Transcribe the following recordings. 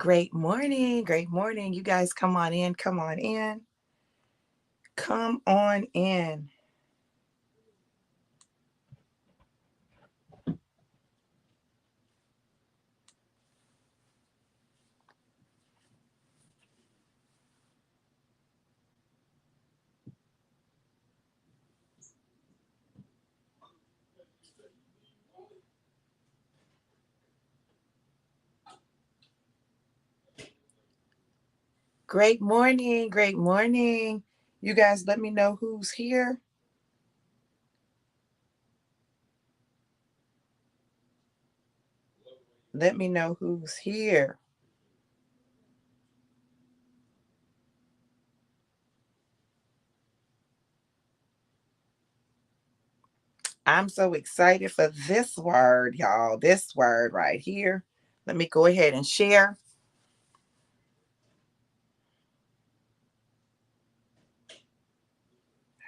Great morning. Great morning. You guys come on in. Come on in. Come on in. Great morning. Great morning. You guys let me know who's here. Let me know who's here. I'm so excited for this word, y'all. This word right here. Let me go ahead and share.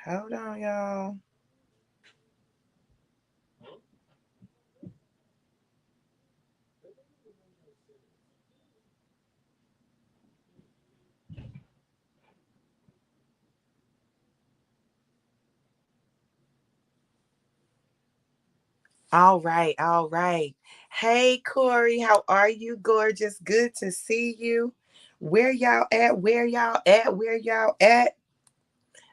Hold on, y'all. All right, all right. Hey, Corey, how are you? Gorgeous. Good to see you. Where y'all at? Where y'all at? Where y'all at?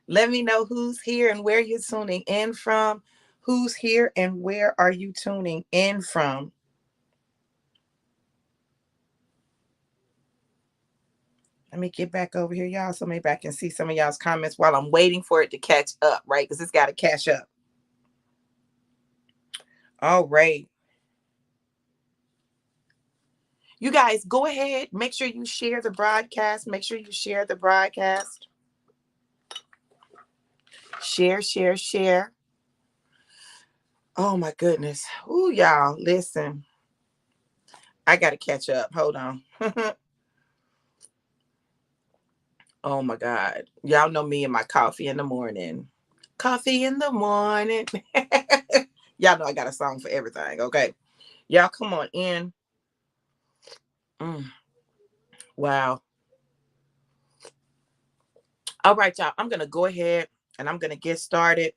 Let me know who's here and where you're tuning in from. Who's here and where are you tuning in from? Let me get back over here, y'all, so maybe I can see some of y'all's comments while I'm waiting for it to catch up, right? Because it's got to catch up. All right. You guys, go ahead. Make sure you share the broadcast. Make sure you share the broadcast. Share, share, share. Oh, my goodness. Ooh, y'all, listen. I got to catch up. Hold on. Oh, my God. Y'all know me and my coffee in the morning. Coffee in the morning. Y'all know I got a song for everything. Okay. Y'all come on in. Mm, wow. All right, y'all. I'm going to go ahead and I'm going to get started.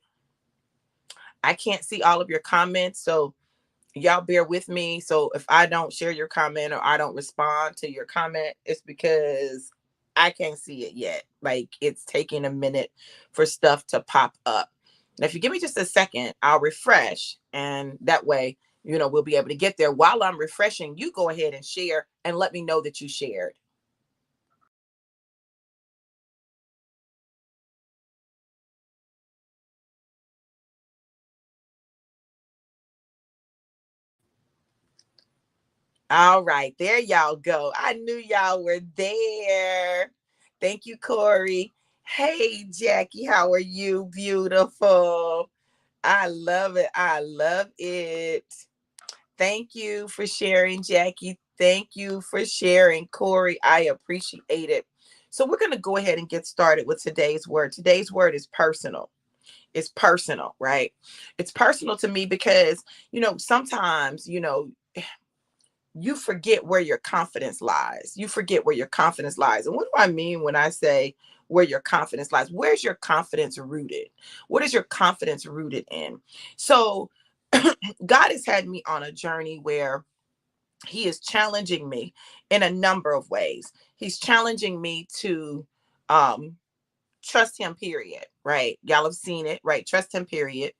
I can't see all of your comments, so y'all bear with me. So if I don't share your comment or I don't respond to your comment, it's because I can't see it yet. Like, it's taking a minute for stuff to pop up. Now, if you give me just a second, I'll refresh, and that way, we'll be able to get there. While I'm refreshing, you go ahead and share and let me know that you shared. All right, there y'all go. I knew y'all were there. Thank you, Corey. Hey, Jackie, how are you? Beautiful. I love it. I love it. Thank you for sharing, Jackie. Thank you for sharing, Corey. I appreciate it. So, we're going to go ahead and get started with today's word. Today's word is personal. It's personal, right? It's personal to me because, sometimes, you forget where your confidence lies. You forget where your confidence lies. And what do I mean when I say where your confidence lies? Where's your confidence rooted? What is your confidence rooted in? So, God has had me on a journey where He is challenging me in a number of ways. He's challenging me to trust Him, period. Right? Y'all have seen it, right? Trust Him, period.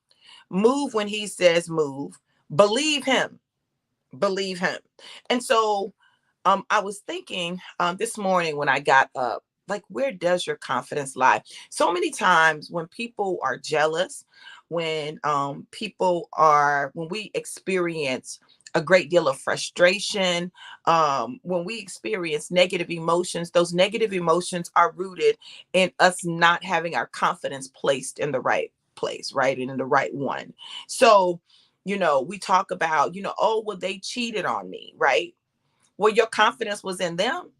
Move when He says move. Believe Him. Believe Him. And so I was thinking this morning when I got up, like, where does your confidence lie? So many times when people are jealous, when we experience a great deal of frustration, when we experience negative emotions, those negative emotions are rooted in us not having our confidence placed in the right place, right? And in the right one. So, we talk about, oh, well, they cheated on me, right? Well, your confidence was in them.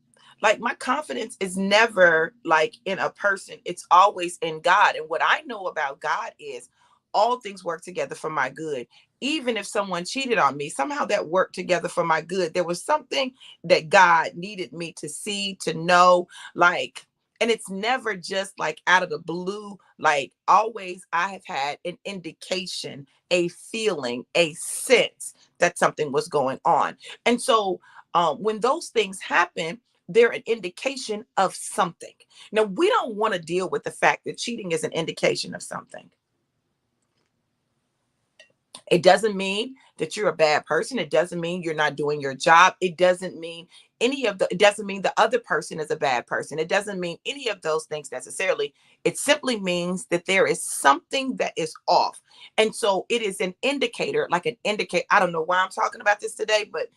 Like, my confidence is never like in a person, it's always in God. And what I know about God is all things work together for my good, even if someone cheated on me, somehow that worked together for my good. There was something that God needed me to see, to know, like, and it's never just like out of the blue. Like, always, I have had an indication, a feeling, a sense that something was going on. And so when those things happen, they're an indication of something. Now, we don't want to deal with the fact that cheating is an indication of something. It doesn't mean that you're a bad person. It doesn't mean you're not doing your job. It doesn't mean it doesn't mean the other person is a bad person. It doesn't mean any of those things necessarily. It simply means that there is something that is off. And so it is an indicator, like an indicator. I don't know why I'm talking about this today, but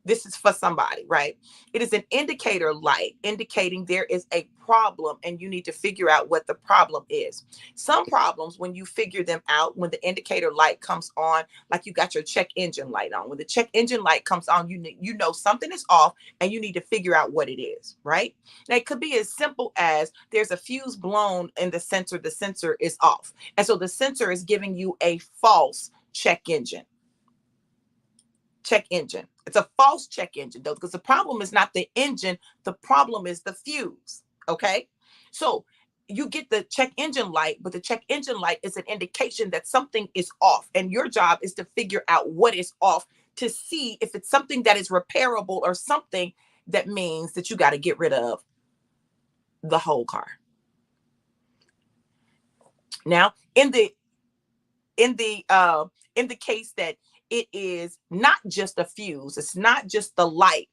this is for somebody, right? It is an indicator light indicating there is a problem and you need to figure out what the problem is. Some problems, when you figure them out, when the indicator light comes on, like you got your check engine light on, when the check engine light comes on, you know something is off and you need to figure out what it is, right? Now, it could be as simple as there's a fuse blown in the sensor is off. And so the sensor is giving you a false check engine. It's a false check engine, though, because the problem is not the engine. The problem is the fuse. Okay. So you get the check engine light, but the check engine light is an indication that something is off. And your job is to figure out what is off to see if it's something that is repairable or something that means that you got to get rid of the whole car. Now, in the case that it is not just a fuse, it's not just the light,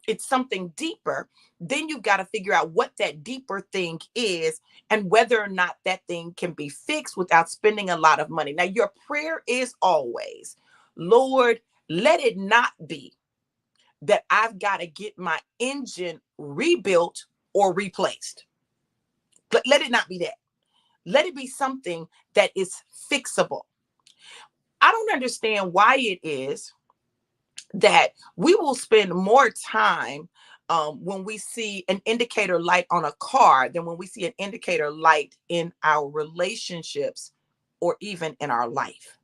it's something deeper, then you've got to figure out what that deeper thing is and whether or not that thing can be fixed without spending a lot of money. Now, your prayer is always, Lord, let it not be that I've got to get my engine rebuilt or replaced. Let it not be that. Let it be something that is fixable. I don't understand why it is that we will spend more time when we see an indicator light on a car than when we see an indicator light in our relationships or even in our life.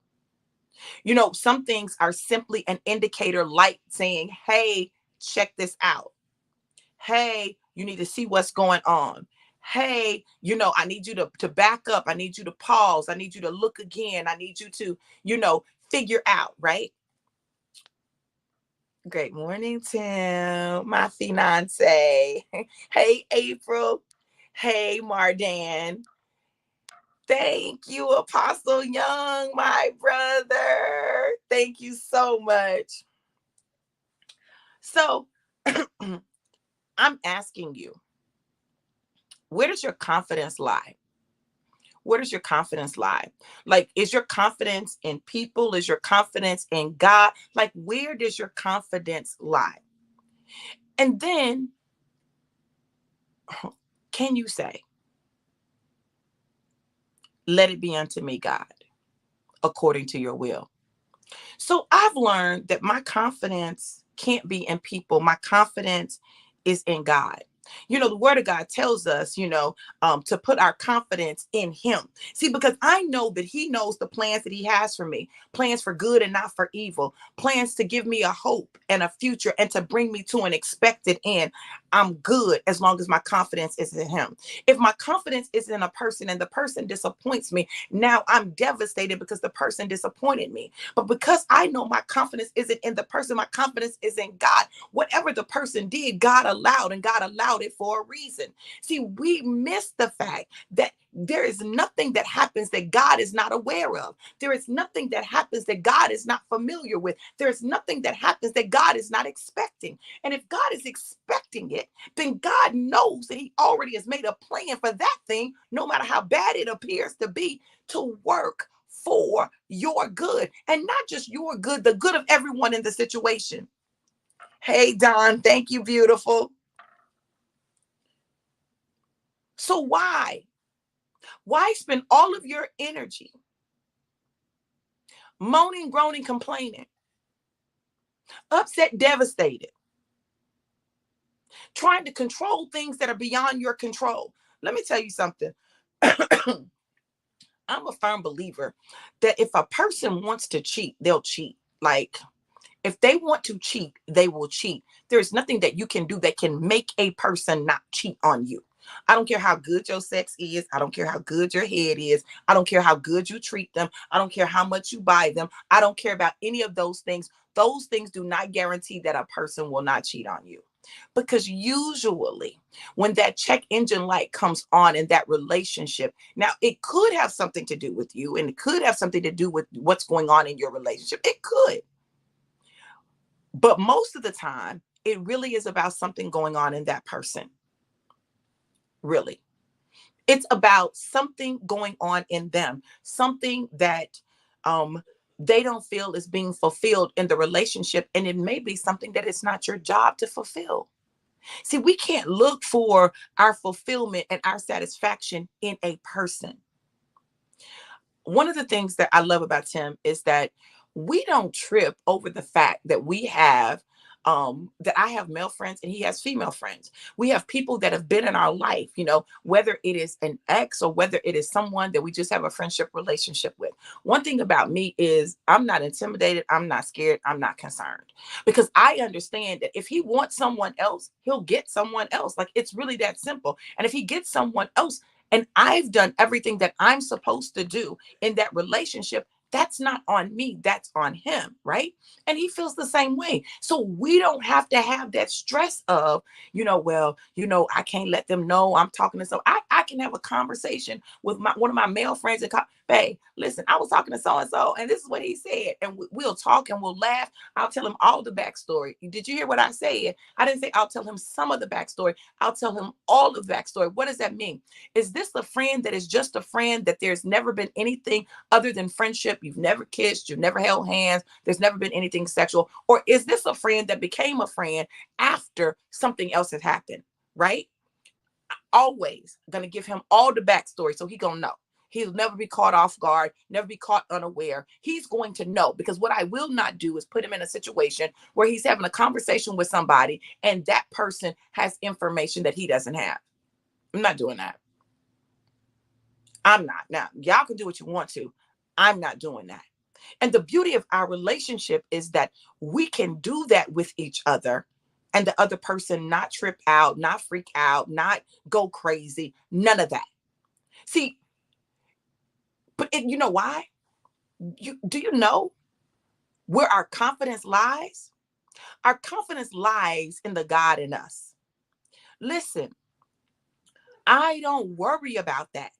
You know, some things are simply an indicator light saying, hey, check this out. Hey, you need to see what's going on. Hey, I need you to back up. I need you to pause. I need you to look again. I need you to, figure out, right? Great morning, Tim, my fiance. Hey, April. Hey, Mardan. Thank you, Apostle Young, my brother. Thank you so much. So, I'm asking you, where does your confidence lie? Where does your confidence lie? Like, is your confidence in people? Is your confidence in God? Like, where does your confidence lie? And then, can you say, let it be unto me, God, according to your will? So I've learned that my confidence can't be in people. My confidence is in God. The word of God tells us, to put our confidence in him. See, because I know that he knows the plans that he has for me, plans for good and not for evil, plans to give me a hope and a future and to bring me to an expected end. I'm good as long as my confidence is in him. If my confidence is in a person and the person disappoints me, now I'm devastated because the person disappointed me. But because I know my confidence isn't in the person, my confidence is in God. Whatever the person did, God allowed, and God allowed it for a reason. See, we miss the fact that there is nothing that happens that God is not aware of. There is nothing that happens that God is not familiar with. There is nothing that happens that God is not expecting. And if God is expecting it, then God knows that he already has made a plan for that thing, no matter how bad it appears to be, to work for your good. And not just your good, the good of everyone in the situation. Hey, Don, thank you, beautiful. So why spend all of your energy moaning, groaning, complaining, upset, devastated, trying to control things that are beyond your control? Let me tell you something. I'm a firm believer that if a person wants to cheat, they'll cheat. Like, if they want to cheat, they will cheat. There's nothing that you can do that can make a person not cheat on you. I don't care how good your sex is. I don't care how good your head is. I don't care how good you treat them. I don't care how much you buy them. I don't care about any of those things. Those things do not guarantee that a person will not cheat on you. Because usually, when that check engine light comes on in that relationship, now it could have something to do with you and it could have something to do with what's going on in your relationship. It could. But most of the time, it really is about something going on in that person. Really. It's about something going on in them, something that um, they don't feel is being fulfilled in the relationship. And it may be something that it's not your job to fulfill. See, we can't look for our fulfillment and our satisfaction in a person. One of the things that I love about Tim is that we don't trip over the fact that we have that I have male friends and he has female friends. We have people that have been in our life, whether it is an ex or whether it is someone that we just have a friendship relationship with. One thing about me is I'm not intimidated, I'm not scared, I'm not concerned, because I understand that if he wants someone else, he'll get someone else. Like, it's really that simple. And if he gets someone else, and I've done everything that I'm supposed to do in that relationship, that's not on me, that's on him, right? And he feels the same way. So we don't have to have that stress of, I can't let them know I'm talking to, so I can have a conversation with one of my male friends and babe, listen, I was talking to so and so and this is what he said, and we'll talk and we'll laugh. I'll tell him all the backstory. Did you hear what I said? I didn't say I'll tell him some of the backstory. I'll tell him all of the backstory. What does that mean? Is this a friend that is just a friend, that there's never been anything other than friendship? You've never kissed, you've never held hands, there's never been anything sexual? Or is this a friend that became a friend after something else has happened, right? Always gonna give him all the backstory so he gonna know. He'll never be caught off guard, never be caught unaware. He's going to know, because what I will not do is put him in a situation where he's having a conversation with somebody and that person has information that he doesn't have. I'm not doing that. I'm not. Now, y'all can do what you want to. I'm not doing that. And the beauty of our relationship is that we can do that with each other, and the other person not trip out, not freak out, not go crazy, none of that. See, you know why? Do you know where our confidence lies? Our confidence lies in the God in us. Listen, I don't worry about that.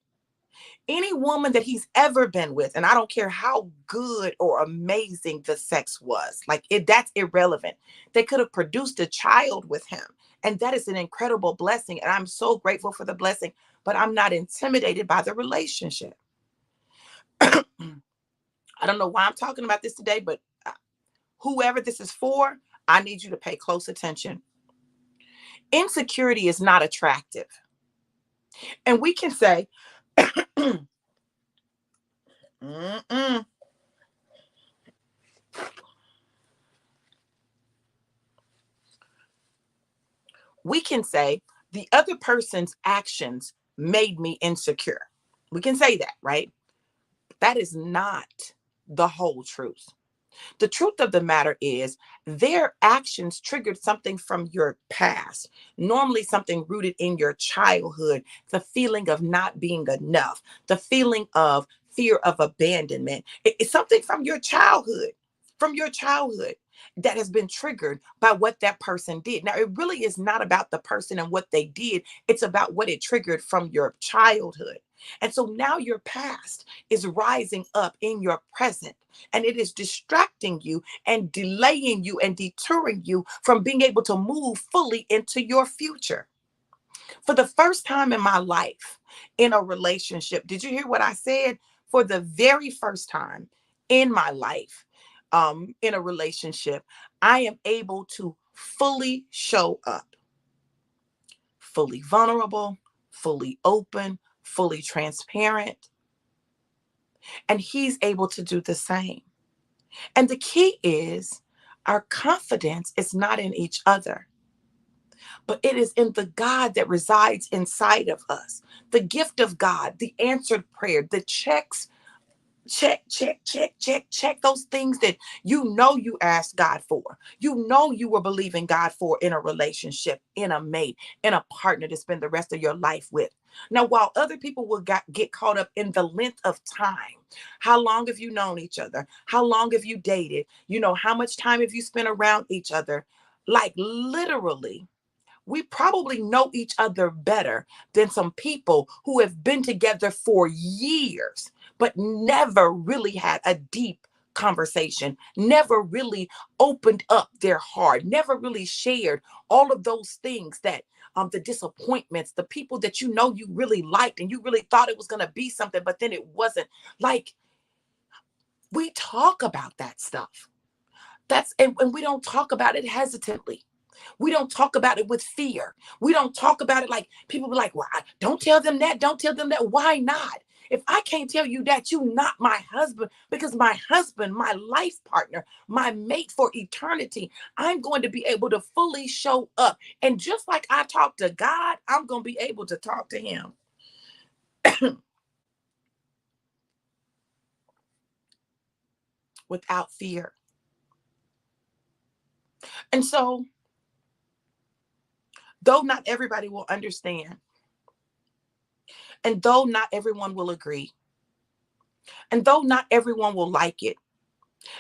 Any woman that he's ever been with, and I don't care how good or amazing the sex was, like that's irrelevant. They could have produced a child with him, and that is an incredible blessing, and I'm so grateful for the blessing, but I'm not intimidated by the relationship. I don't know why I'm talking about this today, but whoever this is for, I need you to pay close attention. Insecurity is not attractive. And we can say, mm-mm. We can say the other person's actions made me insecure. We can say that, right? That is not the whole truth. The truth of the matter is their actions triggered something from your past, normally something rooted in your childhood, the feeling of not being enough, the feeling of fear of abandonment. It's something from your childhood that has been triggered by what that person did. Now, it really is not about the person and what they did. It's about what it triggered from your childhood. And so now your past is rising up in your present, and it is distracting you and delaying you and deterring you from being able to move fully into your future. For the first time in my life in a relationship, did you hear what I said? For the very first time in my life, in a relationship, I am able to fully show up, fully vulnerable, fully open, fully transparent. And he's able to do the same. And the key is our confidence is not in each other. but it is in the God that resides inside of us. The gift of God, the answered prayer, the checks, check those things that you asked God for. You were believing God for in a relationship, in a mate, in a partner to spend the rest of your life with. Now, while other people will get caught up in the length of time, how long have you known each other? How long have you dated? How much time have you spent around each other? Like literally, we probably know each other better than some people who have been together for years, but never really had a deep conversation, never really opened up their heart, never really shared all of those things that the disappointments, the people that you really liked and you really thought it was going to be something, but then it wasn't. Like, we talk about that stuff. And we don't talk about it hesitantly. We don't talk about it with fear. We don't talk about it like people be like, well, don't tell them that. Don't tell them that. Why not? If I can't tell you that, you not my husband, because my husband, my life partner, my mate for eternity, I'm going to be able to fully show up. And just like I talk to God, I'm going to be able to talk to him without fear. And so, though not everybody will understand, and though not everyone will agree, and though not everyone will like it,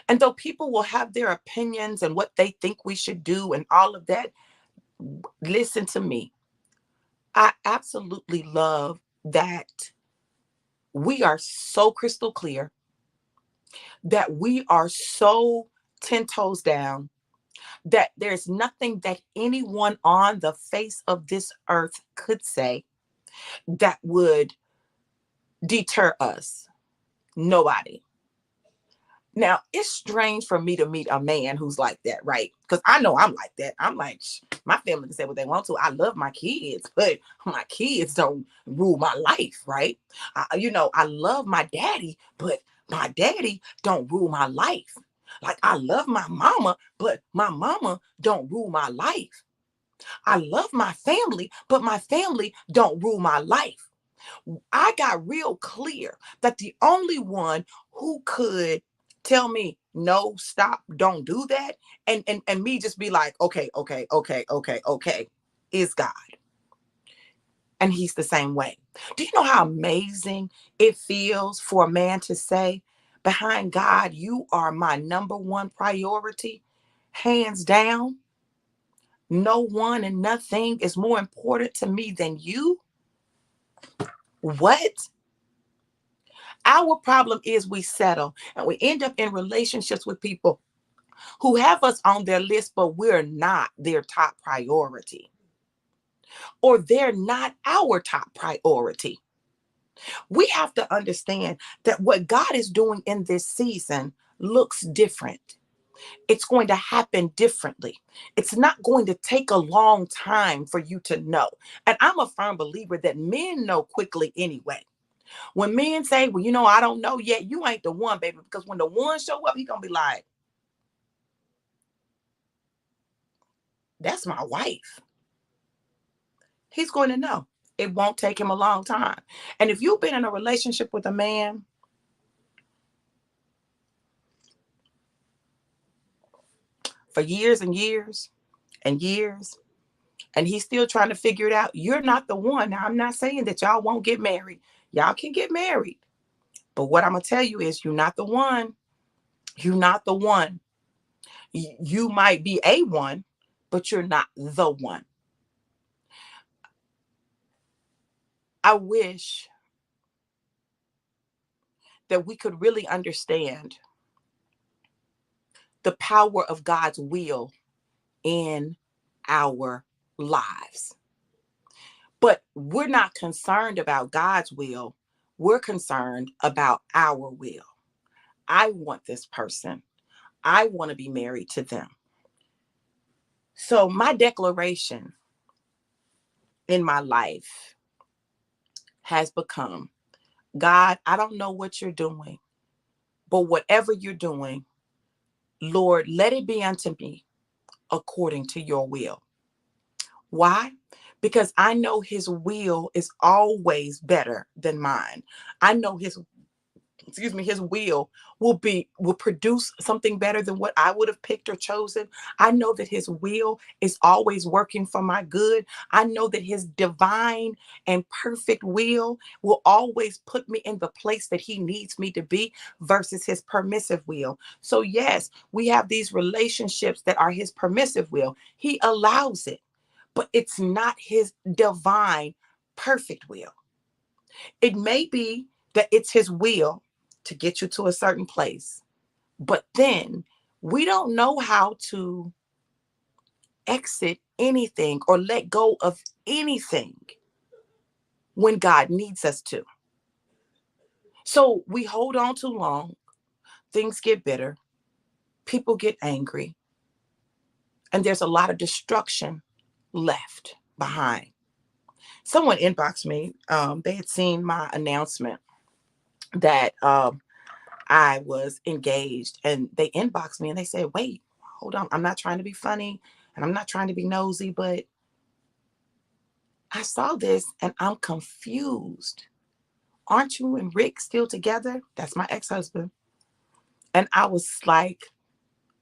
and though people will have their opinions and what they think we should do and all of that, listen to me. I absolutely love that we are so crystal clear, that we are so 10 toes down, that there's nothing that anyone on the face of this earth could say that would deter us. Nobody. Now, it's strange for me to meet a man who's like that, right? Because I know I'm like that. I'm like, my family can say what they want to. I love my kids, but my kids don't rule my life, right? I love my daddy, but my daddy don't rule my life. Like, I love my mama, but my mama don't rule my life. I love my family, but my family don't rule my life. I got real clear that the only one who could tell me no, stop, don't do that, and me just be like, okay, okay, okay, okay, okay, is God. And he's the same way. Do you know how amazing it feels for a man to say, behind God, you are my number one priority, hands down? No one and nothing is more important to me than you. What? Our problem is we settle and we end up in relationships with people who have us on their list, but we're not their top priority, or they're not our top priority. We have to understand that what God is doing in this season looks different. It's going to happen differently. It's not going to take a long time for you to know. And I'm a firm believer that men know quickly anyway. When men say, well, I don't know yet, you ain't the one, baby. Because when the one show up, he gonna be like, that's my wife. He's going to know. It won't take him a long time. And if you've been in a relationship with a man for years and years and years, and he's still trying to figure it out, you're not the one. Now, I'm not saying that y'all won't get married. Y'all can get married. But what I'm gonna tell you is you're not the one. You're not the one. You might be a one, but you're not the one. I wish that we could really understand the power of God's will in our lives. But we're not concerned about God's will. We're concerned about our will. I want this person. I want to be married to them. So my declaration in my life has become, God, I don't know what you're doing, but whatever you're doing, Lord, let it be unto me according to your will. Why? Because I know his will is always better than mine. I know his will produce something better than what I would have picked or chosen. I know that his will is always working for my good. I know that his divine and perfect will always put me in the place that he needs me to be versus his permissive will. So yes, we have these relationships that are his permissive will. He allows it, but it's not his divine perfect will. It may be that it's his will to get you to a certain place, but then we don't know how to exit anything or let go of anything when God needs us to. So we hold on too long, things get bitter, people get angry, and there's a lot of destruction left behind. Someone inboxed me. They had seen my announcement that I was engaged, and they inboxed me and they said, wait, hold on. I'm not trying to be funny and I'm not trying to be nosy, but I saw this and I'm confused. Aren't you and Rick still together? That's my ex-husband. And I was like,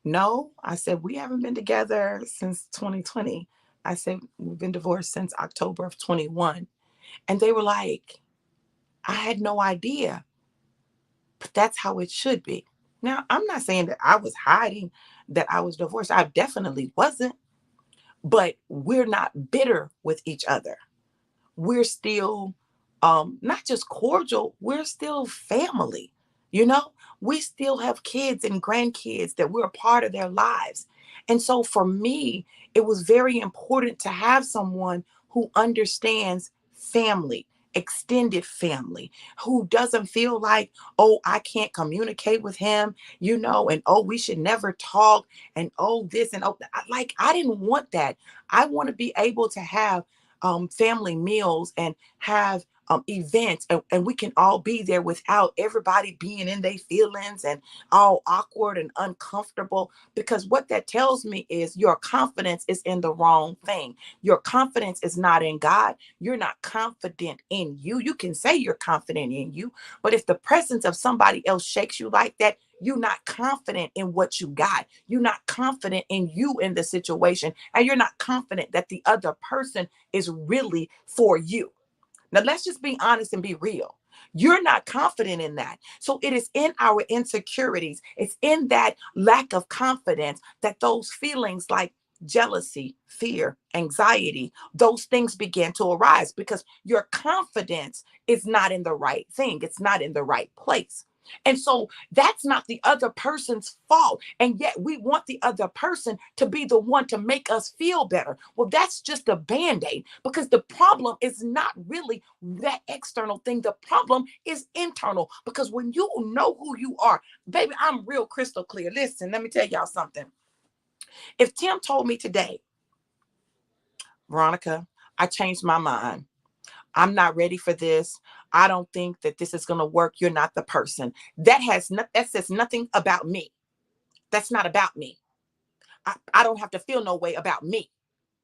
no. I said, we haven't been together since 2020. I said, we've been divorced since October of 21. And they were like, I had no idea, but that's how it should be. Now, I'm not saying that I was hiding that I was divorced. I definitely wasn't, but we're not bitter with each other. We're still not just cordial, we're still family. You know, we still have kids and grandkids that we're a part of their lives. And so for me, it was very important to have someone who understands family, extended family, who doesn't feel like, oh, I can't communicate with him, and oh, we should never talk, and oh, this and oh, like I didn't want that. I want to be able to have family meals and have events, and we can all be there without everybody being in their feelings and all awkward and uncomfortable. Because what that tells me is your confidence is in the wrong thing. Your confidence is not in God. You're not confident in you. You can say you're confident in you, but if the presence of somebody else shakes you like that, you're not confident in what you got. You're not confident in you in the situation. And you're not confident that the other person is really for you. Now, let's just be honest and be real. You're not confident in that. So it is in our insecurities, it's in that lack of confidence that those feelings like jealousy, fear, anxiety, those things begin to arise because your confidence is not in the right thing. It's not in the right place. And so that's not the other person's fault. And yet we want the other person to be the one to make us feel better. Well, that's just a band aid because the problem is not really that external thing. The problem is internal because when you know who you are, baby, I'm real crystal clear. Listen, let me tell y'all something. If Tim told me today, Veronica, I changed my mind. I'm not ready for this. I don't think that this is going to work. You're not the person. That says nothing about me. That's not about me. I don't have to feel no way about me,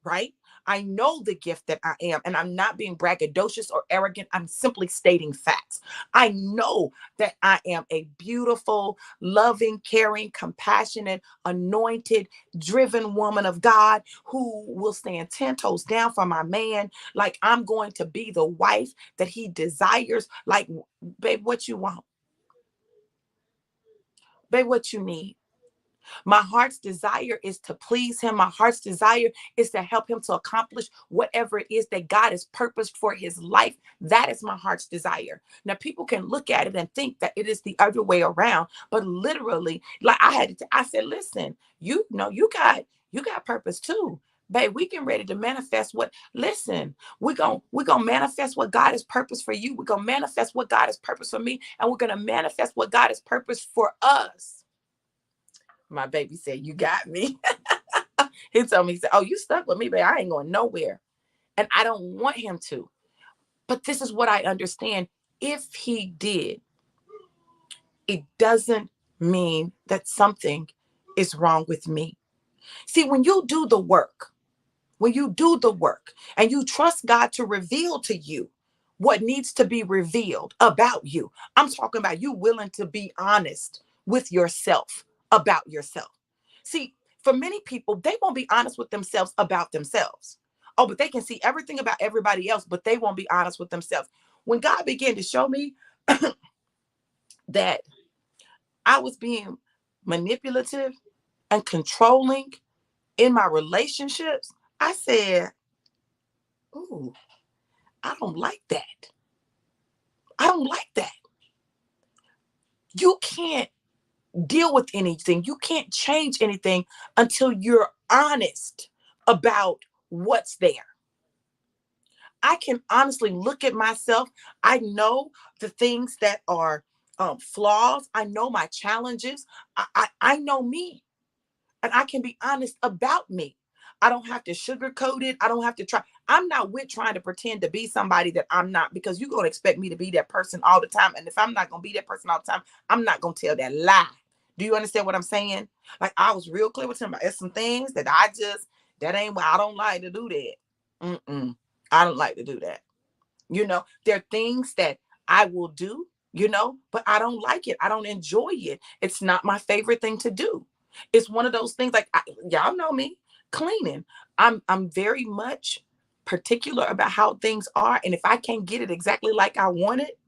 right? I know the gift that I am, and I'm not being braggadocious or arrogant. I'm simply stating facts. I know that I am a beautiful, loving, caring, compassionate, anointed, driven woman of God who will stand 10 toes down for my man. Like I'm going to be the wife that he desires. Like, babe, what you want? Babe, what you need? My heart's desire is to please him. My heart's desire is to help him to accomplish whatever it is that God has purposed for his life. That is my heart's desire. Now, people can look at it and think that it is the other way around, but literally, like I said, listen, you got purpose too. Babe, we getting ready to manifest listen, we're gonna manifest what God has purposed for you. We're gonna manifest what God has purposed for me, and we're gonna manifest what God has purposed for us. My baby said, you got me. He told me, he said, oh, you stuck with me, babe. I ain't going nowhere. And I don't want him to. But this is what I understand. If he did, it doesn't mean that something is wrong with me. See, when you do the work, when you do the work and you trust God to reveal to you what needs to be revealed about you. I'm talking about you willing to be honest with yourself about yourself. See, for many people, they won't be honest with themselves about themselves. Oh, but they can see everything about everybody else, but they won't be honest with themselves. When God began to show me that I was being manipulative and controlling in my relationships, I said, ooh, I don't like that. I don't like that. You can't deal with anything. You can't change anything until you're honest about what's there. I can honestly look at myself. I know the things that are flaws. I know my challenges. I know me. And I can be honest about me. I don't have to sugarcoat it. I don't have to try. I'm not with trying to pretend to be somebody that I'm not, because you're going to expect me to be that person all the time. And if I'm not going to be that person all the time, I'm not going to tell that lie. Do you understand what I'm saying? Like, I was real clear with him. There's some things that that ain't what I don't like to do that. Mm-mm. I don't like to do that. There are things that I will do, but I don't like it. I don't enjoy it. It's not my favorite thing to do. It's one of those things, like, y'all know me, cleaning. I'm very much particular about how things are. And if I can't get it exactly like I want it,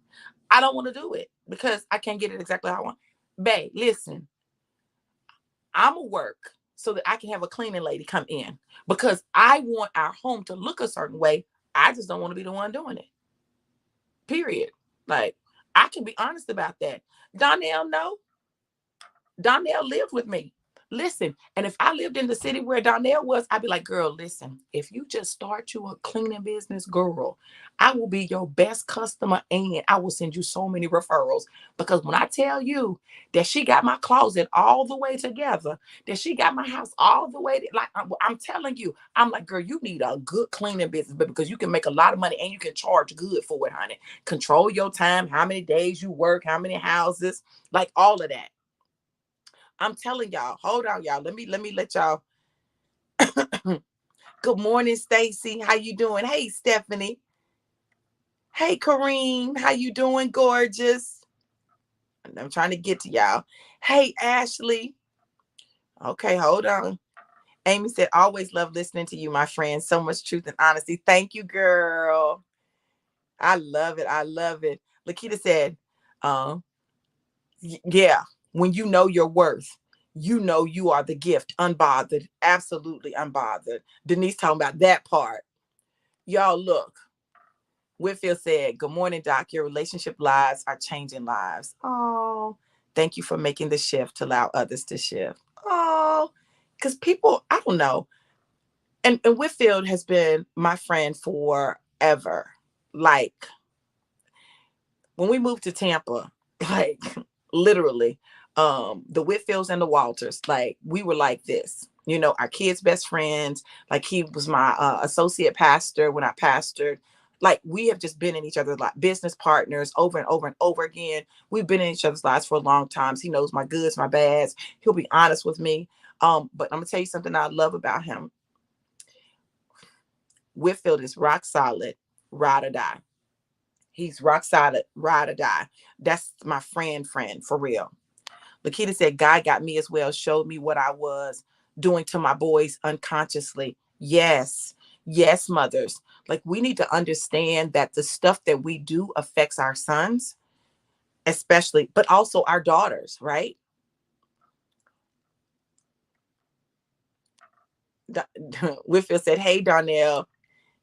I don't want to do it because I can't get it exactly how I want. Babe, listen, I'm going to work so that I can have a cleaning lady come in because I want our home to look a certain way. I just don't want to be the one doing it. Period. Like, I can be honest about that. Donnell, no. Donnell lived with me. Listen, and if I lived in the city where Donnell was, I'd be like, girl, listen, if you just start you a cleaning business, girl, I will be your best customer and I will send you so many referrals. Because when I tell you that she got my closet all the way together, that she got my house all the way, like, I'm telling you, I'm like, girl, you need a good cleaning business, but because you can make a lot of money and you can charge good for it, honey. Control your time, how many days you work, how many houses, like all of that. I'm telling y'all, hold on, y'all. Let me let y'all. Good morning, Stacy. How you doing? Hey, Stephanie. Hey, Kareem. How you doing, gorgeous? I'm trying to get to y'all. Hey, Ashley. Okay, hold on. Amy said, always love listening to you, my friend. So much truth and honesty. Thank you, girl. I love it. I love it. Lakita said, um, yeah, when you know your worth, you know you are the gift, unbothered, absolutely unbothered. Denise talking about that part. Y'all, look. Whitfield said, good morning, Doc. Your relationship lives are changing lives. Oh, thank you for making the shift to allow others to shift. Oh, because people, I don't know. And Whitfield has been my friend forever. Like, when we moved to Tampa, like, literally, the Whitfields and the Walters, like, we were like this, our kids' best friends. Like, he was my associate pastor when I pastored. Like, we have just been in each other's like business partners over and over and over again. We've been in each other's lives for a long time. He knows my goods, my bads. He'll be honest with me. But I'm gonna tell you something I love about him. Whitfield is rock solid, ride or die. He's rock solid, ride or die. That's my friend, for real. Lakita said, God got me as well, showed me what I was doing to my boys unconsciously. Yes. Yes, mothers. Like, we need to understand that the stuff that we do affects our sons, especially, but also our daughters, right? Whitfield said, hey, Darnell.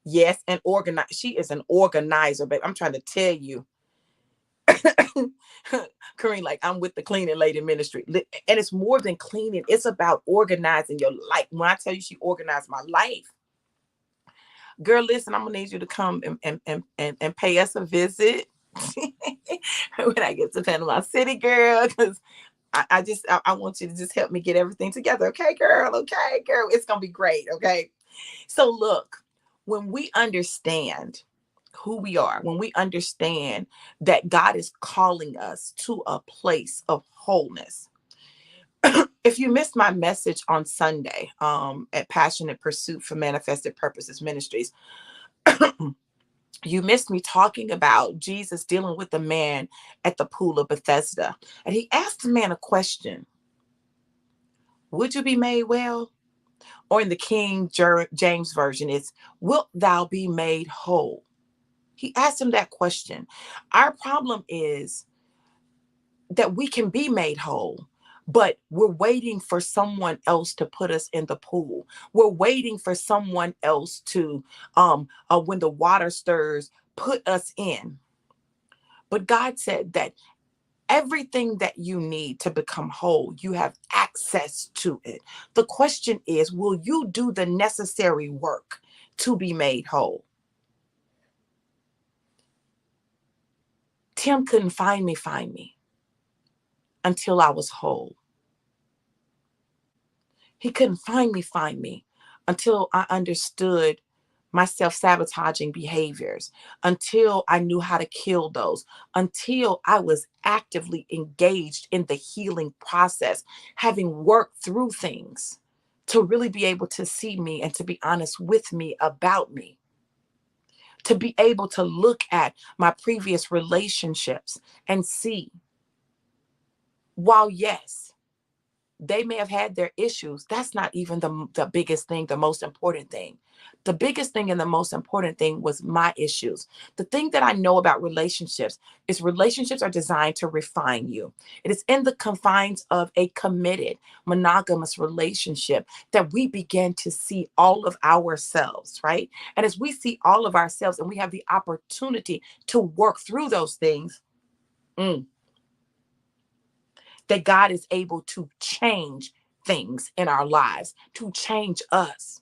Yes, and organize. She is an organizer, babe. I'm trying to tell you. Kareem, like, I'm with the cleaning lady ministry. And it's more than cleaning. It's about organizing your life. When I tell you she organized my life, girl, listen, I'm gonna need you to come and pay us a visit when I get to Panama City, girl. Because I want you to just help me get everything together. Okay, girl. Okay, girl. It's gonna be great. Okay. So look, when we understand who we are, when we understand that God is calling us to a place of wholeness, If you missed my message on Sunday at Passionate Pursuit for Manifested Purposes Ministries, you missed me talking about Jesus dealing with the man at the pool of Bethesda. And he asked the man a question: would you be made well? Or in the King James Version, it's, wilt thou be made whole? He asked him that question. Our problem is that we can be made whole, but we're waiting for someone else to put us in the pool. We're waiting for someone else to, when the water stirs, put us in. But God said that everything that you need to become whole, you have access to it. The question is, will you do the necessary work to be made whole? Tim couldn't find me until I was whole. He couldn't find me until I understood my self-sabotaging behaviors, until I knew how to kill those, until I was actively engaged in the healing process, having worked through things to really be able to see me and to be honest with me about me, to be able to look at my previous relationships and see, while yes, they may have had their issues, that's not even the biggest thing, the most important thing. The biggest thing and the most important thing was my issues. The thing that I know about relationships is relationships are designed to refine you. It is in the confines of a committed, monogamous relationship that we begin to see all of ourselves, right? And as we see all of ourselves and we have the opportunity to work through those things, mm, that God is able to change things in our lives, to change us.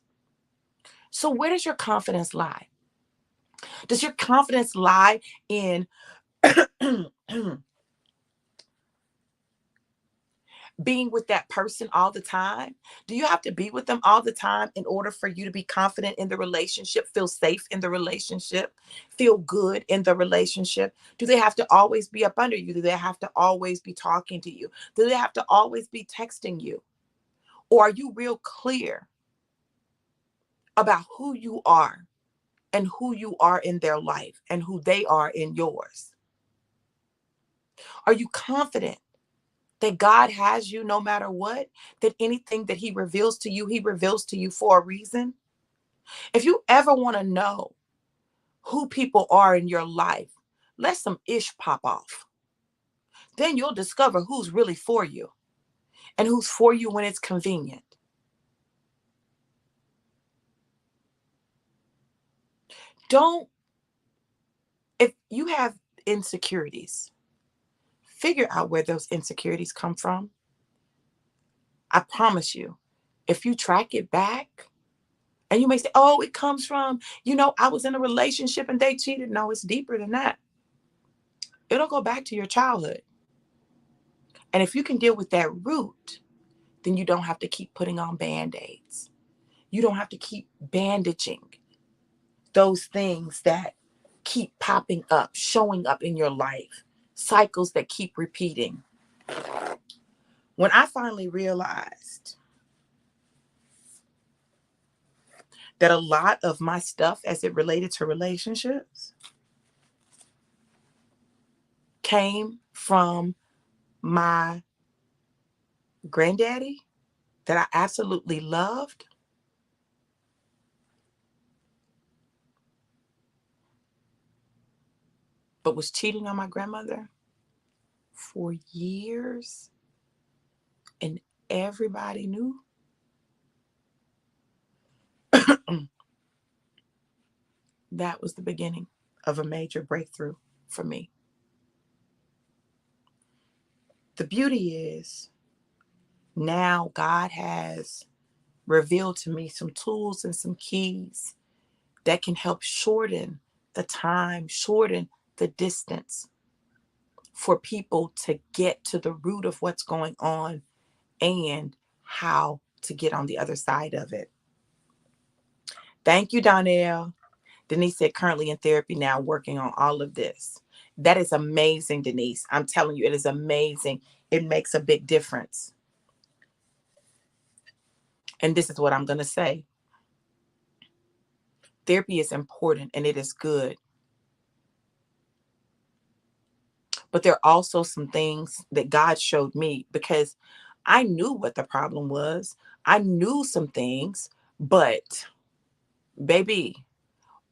So where does your confidence lie? Does your confidence lie in being with that person all the time? Do you have to be with them all the time in order for you to be confident in the relationship, feel safe in the relationship, feel good in the relationship? Do they have to always be up under you? Do they have to always be talking to you? Do they have to always be texting you? Or are you real clear about who you are and who you are in their life and who they are in yours? Are you confident that God has you no matter what? That anything that he reveals to you for a reason? If you ever want to know who people are in your life, let some ish pop off. Then you'll discover who's really for you and who's for you when it's convenient. Don't, if you have insecurities, figure out where those insecurities come from. I promise you, if you track it back, and you may say, oh, it comes from, I was in a relationship and they cheated. No, it's deeper than that. It'll go back to your childhood. And if you can deal with that root, then you don't have to keep putting on band-aids. You don't have to keep bandaging those things that keep popping up, showing up in your life, cycles that keep repeating. When I finally realized that a lot of my stuff as it related to relationships came from my granddaddy that I absolutely loved, but was cheating on my grandmother for years and everybody knew. That was the beginning of a major breakthrough for me. The beauty is now God has revealed to me some tools and some keys that can help shorten the time, shorten the distance for people to get to the root of what's going on and how to get on the other side of it. Thank you, Donnell. Denise said currently in therapy now, working on all of this. That is amazing, Denise. I'm telling you, it is amazing. It makes a big difference. And this is what I'm going to say. Therapy is important and it is good. But there are also some things that God showed me because I knew what the problem was. I knew some things, but baby,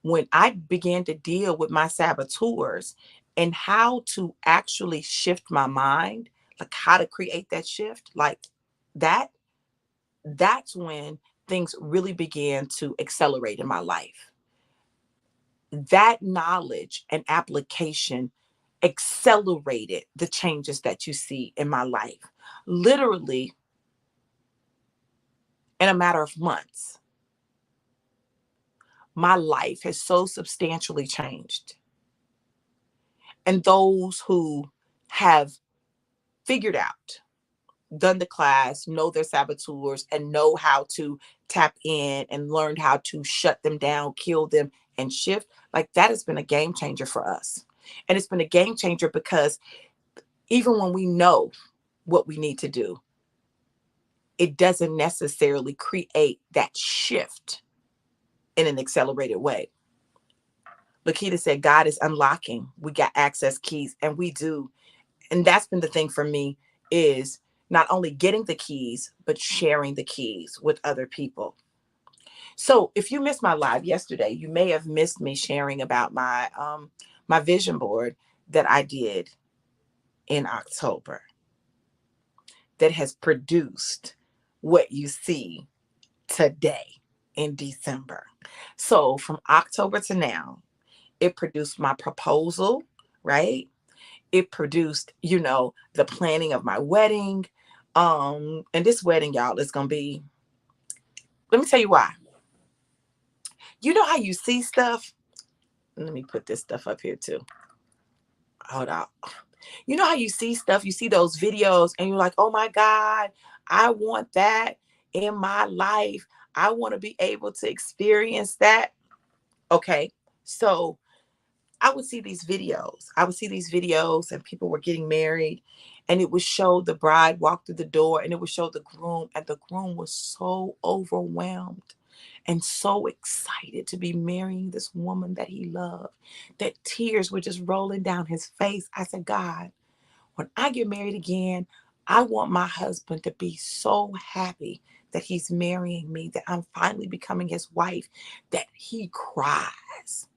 when I began to deal with my saboteurs and how to actually shift my mind, like how to create that shift, like that, that's when things really began to accelerate in my life. That knowledge and application accelerated the changes that you see in my life. Literally, in a matter of months, my life has so substantially changed. And those who have figured out, done the class, know their saboteurs, and know how to tap in and learned how to shut them down, kill them, and shift, like that has been a game changer for us. And it's been a game changer because even when we know what we need to do, it doesn't necessarily create that shift in an accelerated way. Lakita said, God is unlocking. We got access keys, and we do. And that's been the thing for me is not only getting the keys, but sharing the keys with other people. So if you missed my live yesterday, you may have missed me sharing about my vision board that I did in October that has produced what you see today in December. So from October to now, it produced my proposal, right? It produced, the planning of my wedding. And this wedding, y'all, is gonna be, let me tell you why. You know how you see stuff? Let me put this stuff up here too. Hold on. You know how you see stuff, you see those videos and you're like, oh my God, I want that in my life. I want to be able to experience that. Okay. So I would see these videos. And people were getting married and it would show the bride walk through the door and it would show the groom, and the groom was so overwhelmed and so excited to be marrying this woman that he loved that tears were just rolling down his face. I said, God, when I get married again, I want my husband to be so happy that he's marrying me, that I'm finally becoming his wife, that he cries.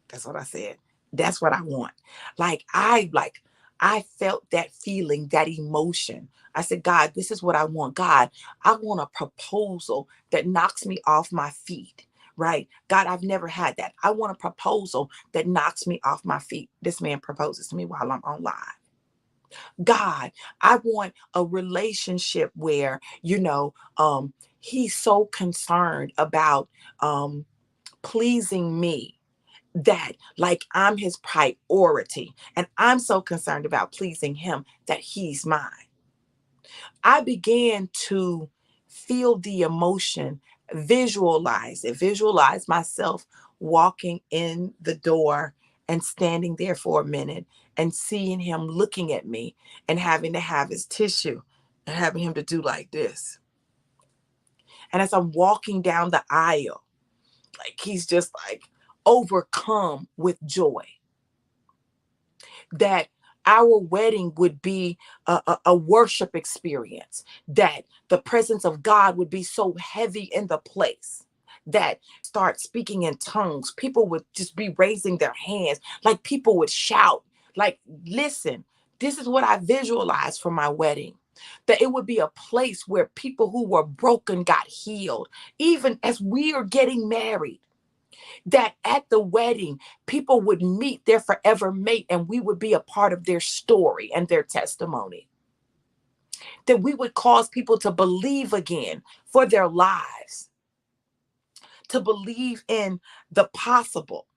That's what I said. That's what I want. I felt that feeling, that emotion. I said, God, this is what I want. God, I want a proposal that knocks me off my feet. Right? God, I've never had that. I want a proposal that knocks me off my feet. This man proposes to me while I'm on live. God, I want a relationship where, he's so concerned about pleasing me that like I'm his priority, and I'm so concerned about pleasing him that he's mine. I began to feel the emotion, visualize myself walking in the door and standing there for a minute and seeing him looking at me and having to have his tissue and having him to do like this. And as I'm walking down the aisle, like he's just like overcome with joy. That our wedding would be a worship experience, that the presence of God would be so heavy in the place, that start speaking in tongues. People would just be raising their hands, like people would shout, like, listen, this is what I visualized for my wedding. That it would be a place where people who were broken got healed, even as we are getting married. That at the wedding, people would meet their forever mate and we would be a part of their story and their testimony. That we would cause people to believe again for their lives, to believe in the possible.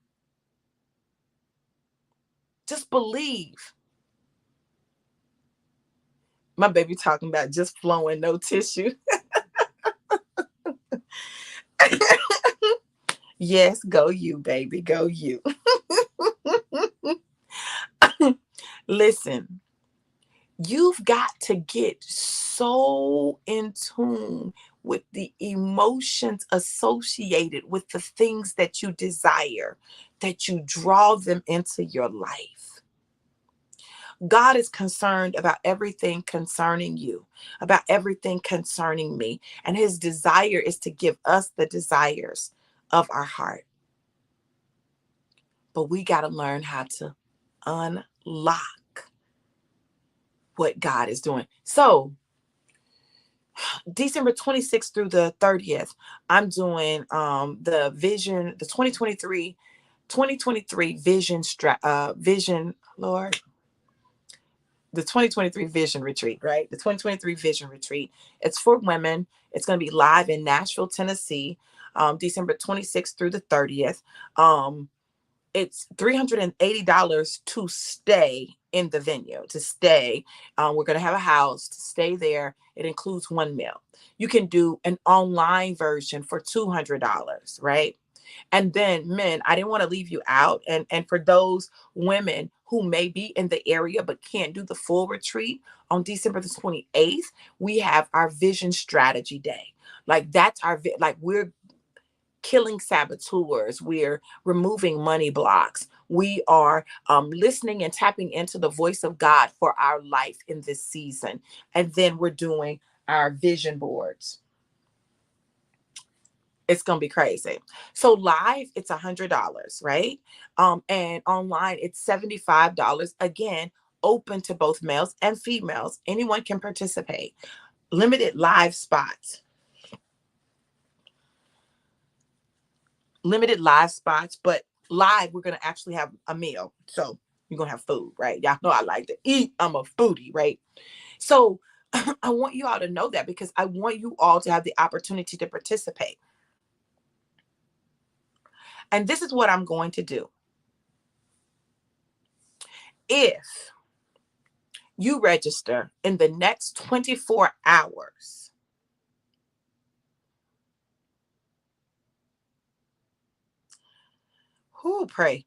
Just believe. My baby talking about just flowing, no tissue. Yes, go you, baby, go you. Listen, you've got to get so in tune with the emotions associated with the things that you desire, that you draw them into your life. God is concerned about everything concerning you, about everything concerning me. And his desire is to give us the desires of our heart. But we got to learn how to unlock what God is doing. So, December 26th through the 30th, I'm doing the 2023 vision, Lord, the 2023 vision retreat, right? The 2023 vision retreat. It's for women. It's going to be live in Nashville, Tennessee, December 26th through the 30th. It's $380 to stay in the venue, to stay. We're going to have a house to stay there. It includes one meal. You can do an online version for $200, right? And then men, I didn't want to leave you out. And for those women who may be in the area but can't do the full retreat, on December the 28th, we have our vision strategy day. Like that's like we're killing saboteurs. We're removing money blocks. We are listening and tapping into the voice of God for our life in this season. And then we're doing our vision boards. It's going to be crazy. So live, it's $100, right? And online, it's $75. Again, open to both males and females. Anyone can participate. Limited live spots. Limited live spots, but live, we're going to actually have a meal. So you're going to have food, right? Y'all know I like to eat. I'm a foodie, right? So I want you all to know that because I want you all to have the opportunity to participate. And this is what I'm going to do. If you register in the next 24 hours, pray.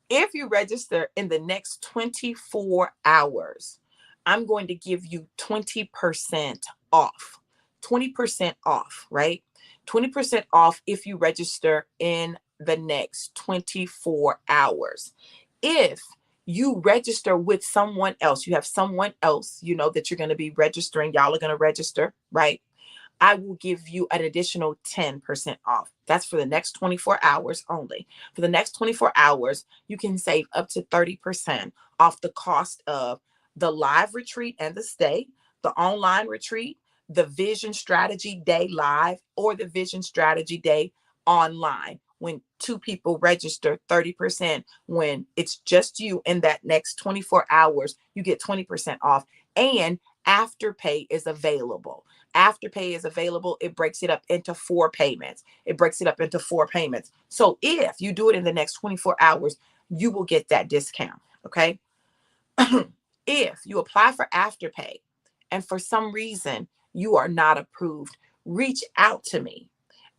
If you register in the next 24 hours, I'm going to give you 20% off. 20% off, right? 20% off if you register in the next 24 hours. If you register with someone else, you have someone else, that you're going to be registering, y'all are going to register, right? I will give you an additional 10% off. That's for the next 24 hours only. For the next 24 hours, you can save up to 30% off the cost of the live retreat and the stay, the online retreat, the Vision Strategy Day live, or the Vision Strategy Day online. When two people register, 30%. When it's just you in that next 24 hours, you get 20% off. And Afterpay is available. Afterpay is available. It breaks it up into 4 payments. So if you do it in the next 24 hours, you will get that discount. Okay. If you apply for Afterpay and for some reason you are not approved, reach out to me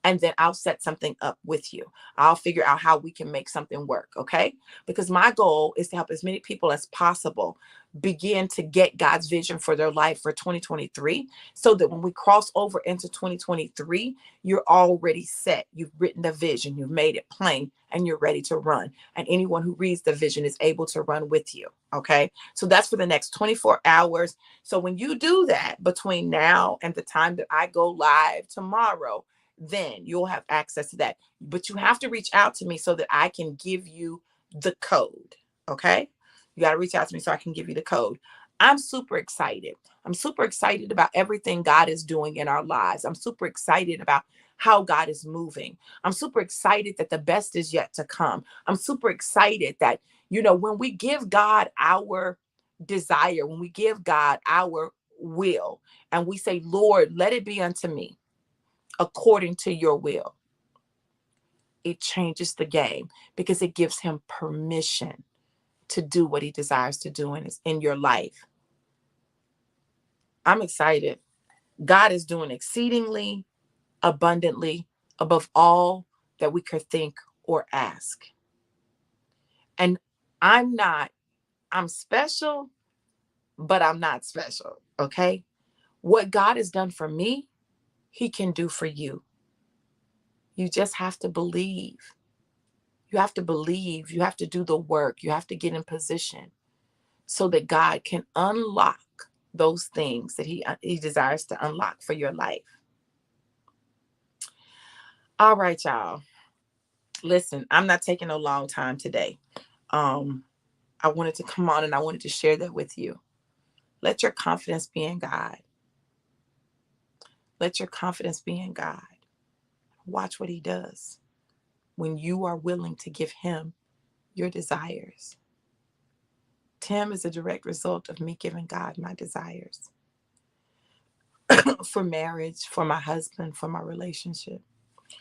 and then I'll set something up with you. I'll figure out how we can make something work, okay? Because my goal is to help as many people as possible begin to get God's vision for their life for 2023, so that when we cross over into 2023, you're already set. You've written the vision, you've made it plain, and you're ready to run. And anyone who reads the vision is able to run with you, okay? So that's for the next 24 hours. So when you do that between now and the time that I go live tomorrow, then you'll have access to that. But you have to reach out to me so that I can give you the code. Okay. You got to reach out to me so I can give you the code. I'm super excited. I'm super excited about everything God is doing in our lives. I'm super excited about how God is moving. I'm super excited that the best is yet to come. I'm super excited that, when we give God our desire, when we give God our will, and we say, Lord, let it be unto me according to your will, it changes the game because it gives him permission to do what he desires to do in your life. I'm excited. God is doing exceedingly abundantly above all that we could think or ask. And I'm special, but I'm not special. Okay. What God has done for me, he can do for you. You just have to believe. You have to believe. You have to do the work. You have to get in position so that God can unlock those things that he desires to unlock for your life. All right, y'all. Listen, I'm not taking a long time today. I wanted to come on and I wanted to share that with you. Let your confidence be in God. Let your confidence be in God. Watch what he does when you are willing to give him your desires. Tim is a direct result of me giving God my desires for marriage, for my husband, for my relationship.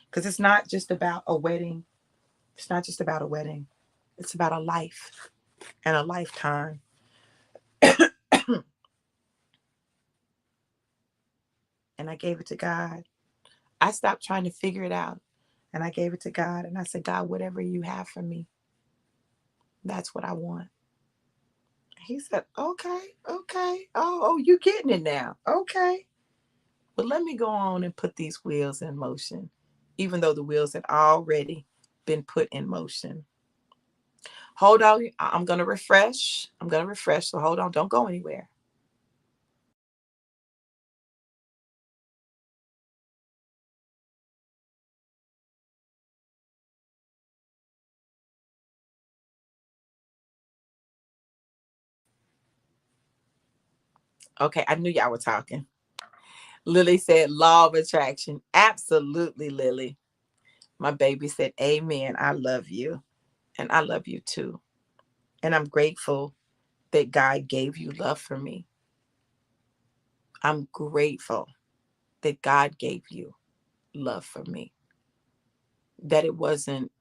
Because it's not just about a wedding. It's not just about a wedding. It's about a life and a lifetime. And I gave it to God. I stopped trying to figure it out. And I gave it to God. And I said, God, whatever you have for me, that's what I want. He said, okay, okay. Oh, you getting it now. Okay. But let me go on and put these wheels in motion, even though the wheels had already been put in motion. Hold on. I'm going to refresh. So hold on. Don't go anywhere. Okay. I knew y'all were talking. Lily said, law of attraction. Absolutely, Lily. My baby said, amen. I love you. And I love you too. And I'm grateful that God gave you love for me. I'm grateful that God gave you love for me. That it wasn't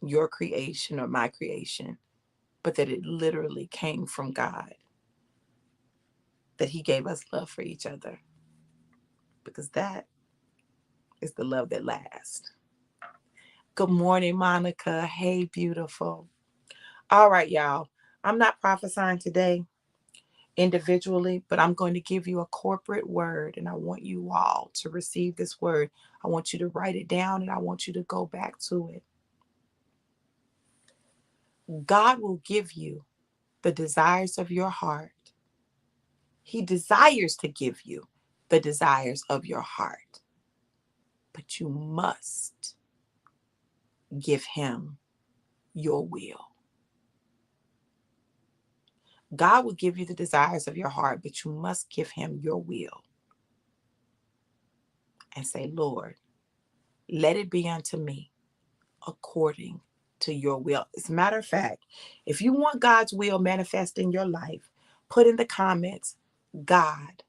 your creation or my creation, but that it literally came from God. That he gave us love for each other. Because that is the love that lasts. Good morning, Monica. Hey, beautiful. All right, y'all. I'm not prophesying today individually, but I'm going to give you a corporate word, and I want you all to receive this word. I want you to write it down, and I want you to go back to it. God will give you the desires of your heart. He desires to give you the desires of your heart, but you must give him your will. God will give you the desires of your heart, but you must give him your will and say, Lord, let it be unto me according to your will. As a matter of fact, if you want God's will manifest in your life, put in the comments, God,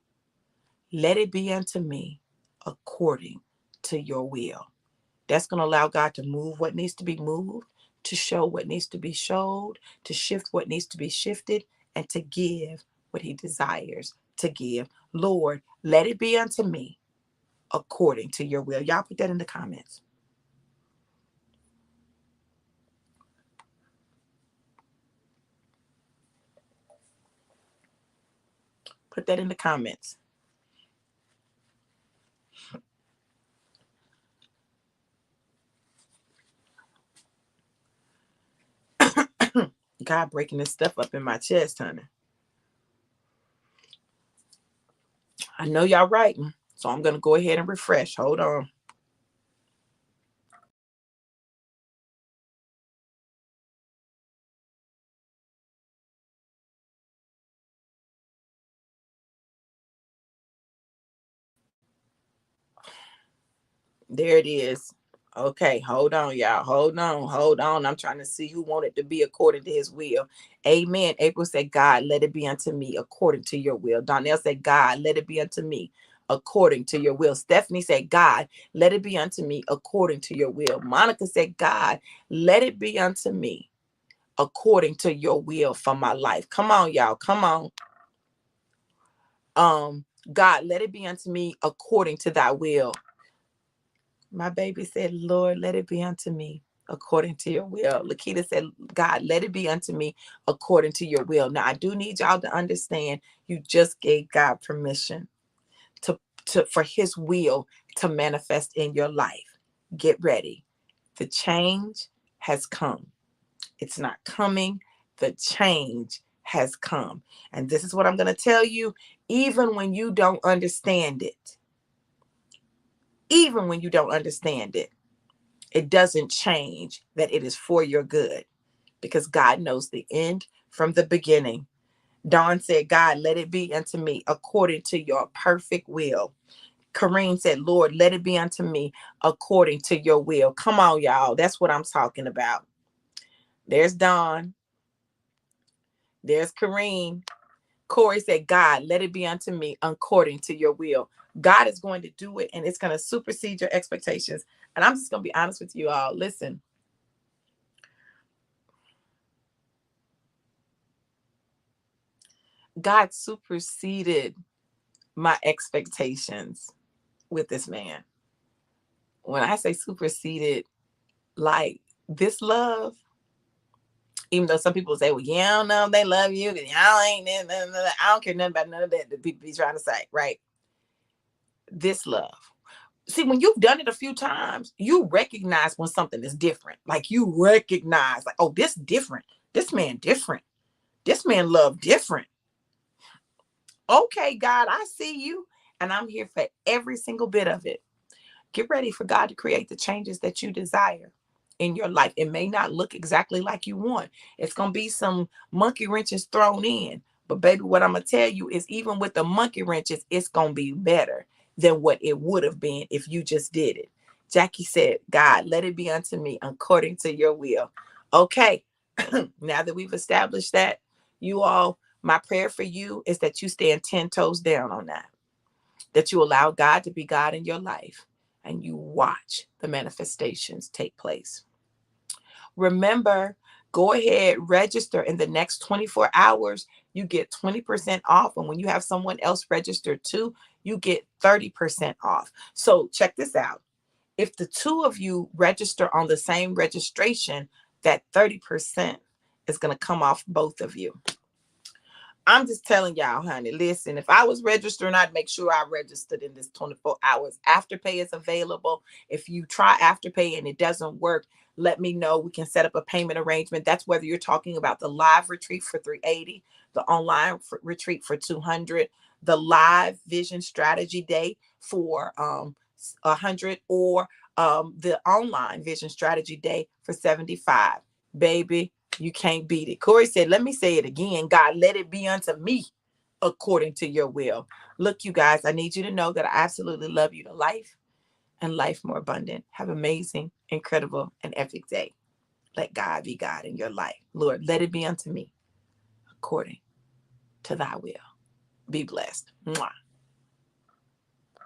let it be unto me according to your will. That's going to allow God to move what needs to be moved, to show what needs to be showed, to shift what needs to be shifted, and to give what he desires to give. Lord, let it be unto me according to your will. Y'all put that in the comments. Put that in the comments. God breaking this stuff up in my chest, honey. I know y'all writing, so I'm going to go ahead and refresh. Hold on. There it is. Okay, hold on, y'all. Hold on. I'm trying to see who wanted to be according to his will. Amen. April said, God, let it be unto me according to your will. Donnell said, God, let it be unto me according to your will. Stephanie said, God, let it be unto me according to your will. Monica said, God, let it be unto me according to your will for my life. Come on, y'all. Come on. God, let it be unto me according to thy will. My baby said, Lord, let it be unto me according to your will. Lakita said, God, let it be unto me according to your will. Now, I do need y'all to understand you just gave God permission for his will to manifest in your life. Get ready. The change has come. It's not coming. The change has come. And this is what I'm going to tell you, even when you don't understand it, even when you don't understand it, it doesn't change that it is for your good, because God knows the end from the beginning. Dawn said, God, let it be unto me according to your perfect will. Kareem said, Lord, let it be unto me according to your will. Come on, y'all. That's what I'm talking about. There's Dawn. There's Kareem. Corey said, God, let it be unto me according to your will. God is going to do it, and it's going to supersede your expectations. And I'm just going to be honest with you all. Listen. God superseded my expectations with this man. When I say superseded, like this love, even though some people say, well, you don't know if they love you, because y'all ain't, I don't care nothing about none of that people be trying to say, right? This love. See, when you've done it a few times, you recognize when something is different. Like you recognize, like, oh, this different. This man different. This man love different. Okay, God, I see you. And I'm here for every single bit of it. Get ready for God to create the changes that you desire in your life. It may not look exactly like you want. It's going to be some monkey wrenches thrown in. But baby, what I'm going to tell you is even with the monkey wrenches, it's going to be better than what it would have been if you just did it. Jackie said, God, let it be unto me according to your will. Okay. Now that we've established that, you all, my prayer for you is that you stand 10 toes down on that you allow God to be God in your life, and you watch the manifestations take place. Remember, go ahead, register in the next 24 hours. You get 20% off. And when you have someone else register too, you get 30% off. So check this out. If the two of you register on the same registration, that 30% is going to come off both of you. I'm just telling y'all, honey, listen, if I was registering, I'd make sure I registered in this 24 hours. Afterpay is available. If you try Afterpay and it doesn't work, let me know. We can set up a payment arrangement. That's whether you're talking about the live retreat for $380, the online retreat for $200, the live vision strategy day for $100, or the online vision strategy day for $75. Baby, you can't beat it. Corey said, let me say it again. God, let it be unto me according to your will. Look, you guys, I need you to know that I absolutely love you to life, and life more abundant. Have an amazing, incredible, and epic day. Let God be God in your life. Lord, let it be unto me according to thy will. Be blessed. Mwah.